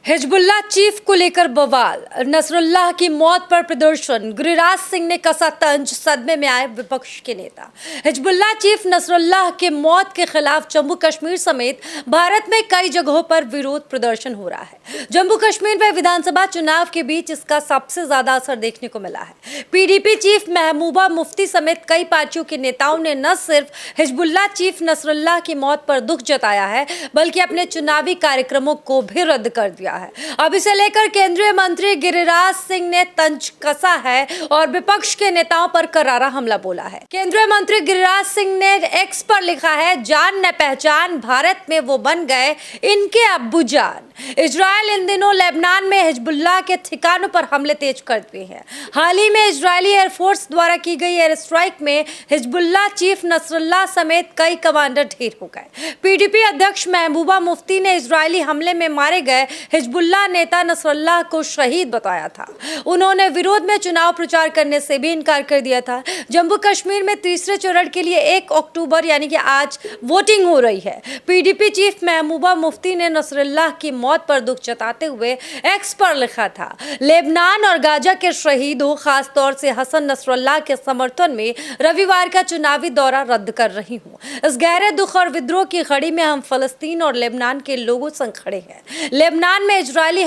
Hezbollah chief को लेकर बवाल, नसरुल्लाह की मौत पर प्रदर्शन, गिरिराज सिंह ने कसा तंज, सदमे में आए विपक्ष के नेता। हिजबुल्लाह चीफ नसरुल्लाह के मौत के खिलाफ जम्मू कश्मीर समेत भारत में कई जगहों पर विरोध प्रदर्शन हो रहा है। जम्मू कश्मीर में विधानसभा चुनाव के बीच इसका सबसे ज्यादा असर देखने को मिला है। पीडीपी चीफ महबूबा मुफ्ती समेत कई पार्टियों के नेताओं ने न सिर्फ हिजबुल्लाह चीफ नसरुल्लाह की मौत पर दुख जताया है, बल्कि अपने चुनावी कार्यक्रमों को भी रद्द कर दिया है। अब इसे लेकर केंद्रीय मंत्री गिरिराज सिंह ने तंज कसा है और विपक्ष के नेताओं पर करारा हमला बोला है। केंद्रीय मंत्री गिरिराज सिंह ने एक्स पर लिखा है, जान न पहचान, भारत में वो बन गए इनके अब्बू जान। इजराइल इन दिनों लेबनान में हिजबुल्लाह के ठिकानों पर हमले तेज कर दिए हैं। हाल ही में इजरायली एयरफोर्स द्वारा की गई एयर स्ट्राइक में हिजबुल्लाह चीफ नसरुल्लाह समेत कई कमांडर ढेर हो गए। पीडीपी अध्यक्ष महबूबा मुफ्ती ने इजरायली हमले में मारे गए हिजबुल्लाह नेता नसरुल्लाह को शहीद बताया था। उन्होंने विरोध में चुनाव प्रचार करने से भी इनकार कर दिया था। जम्मू कश्मीर में तीसरे चरण के लिए 1 अक्टूबर यानी कि आज वोटिंग हो रही है। पीडीपी चीफ महबूबा मुफ्ती ने नसरुल्लाह की मौत पर दुख जताते हुए एक्स पर लिखा था, लेबनान और गाजा के शहीदों, खास तौर से हसन नसरुल्लाह के समर्थन में रविवार का चुनावी दौरा रद्द कर रही हूँ। इस गहरे दुख और विद्रोह की घड़ी में हम फलस्तीन और लेबनान के लोगों संग खड़े हैं। लेबनान में इजरायली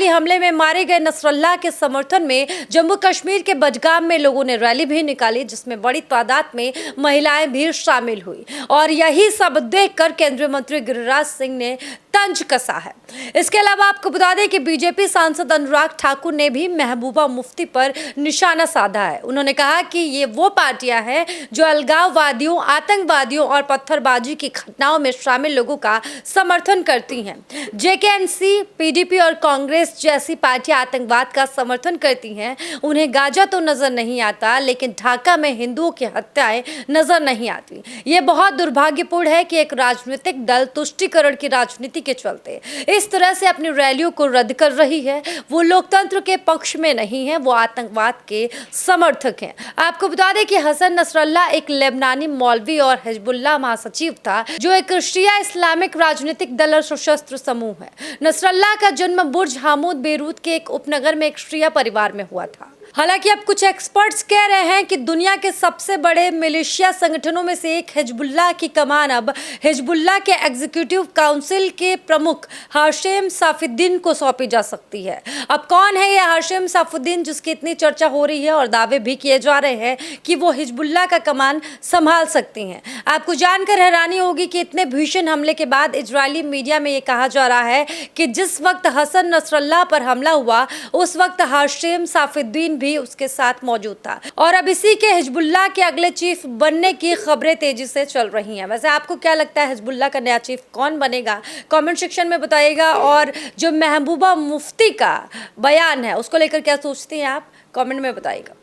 हमले में मारे गए नसरुल्लाह के समर्थन में जम्मू कश्मीर के बडगाम में लोगों ने रैली भी निकाली, जिसमें बड़ी तादाद में महिलाएं भी शामिल हुई। और यही सब देखकर केंद्रीय मंत्री गिरिराज सिंह ने तंज कसा है। इसके अलावा आपको बता दें कि बीजेपी सांसद अनुराग ठाकुर ने भी महबूबा मुफ्ती पर निशाना साधा है। उन्होंने कहा कि ये वो पार्टियां हैं जो अलगाववादियों, आतंकवादियों और पत्थरबाजी की घटनाओं में शामिल लोगों का समर्थन करती हैं। जेकेएनसी, पीडीपी और कांग्रेस जैसी पार्टियां आतंकवाद का समर्थन करती हैं। उन्हें गाजा तो नजर नहीं आता, लेकिन ढाका में हिंदुओं की हत्याएं नजर नहीं आती। ये बहुत दुर्भाग्यपूर्ण है कि एक राजनीतिक दल तुष्टीकरण की राजनीति के चलते इस तरह से अपनी रैलियों को रद्द कर रही है। वो लोकतंत्र के पक्ष में नहीं है, वो आतंकवाद के समर्थक हैं। आपको बता दें कि हसन नसरुल्लाह एक लेबनानी मौलवी और हिजबुल्लाह महासचिव था, जो एक शिया इस्लामिक राजनीतिक दल और सशस्त्र समूह है। नसरुल्लाह का जन्म बुर्ज हामूद, बेरूत के एक उपनगर में एक शिया परिवार में हुआ था। हालांकि अब कुछ एक्सपर्ट्स कह रहे हैं कि दुनिया के सबसे बड़े मिलिशिया संगठनों में से एक हिजबुल्लाह की कमान अब हिजबुल्लाह के एग्जीक्यूटिव काउंसिल के प्रमुख हाशिम सैफुद्दीन को सौंपी जा सकती है। अब कौन है यह हाशिम सैफुद्दीन, जिसकी इतनी चर्चा हो रही है और दावे भी किए जा रहे हैं कि वो हिजबुल्लाह का कमान संभाल सकती हैं। आपको जानकर हैरानी होगी कि इतने भीषण हमले के बाद इजरायली मीडिया में ये कहा जा रहा है कि जिस वक्त हसन नसरुल्लाह पर हमला हुआ, उस वक्त हाशिम सैफुद्दीन भी उसके साथ मौजूद था। और अब इसी के हिजबुल्लाह के अगले चीफ बनने की खबरें तेजी से चल रही हैं। वैसे आपको क्या लगता है, हिजबुल्लाह का नया चीफ कौन बनेगा? कमेंट सेक्शन में बताइएगा। और जो महबूबा मुफ्ती का बयान है, उसको लेकर क्या सोचते हैं आप? कमेंट में बताइएगा।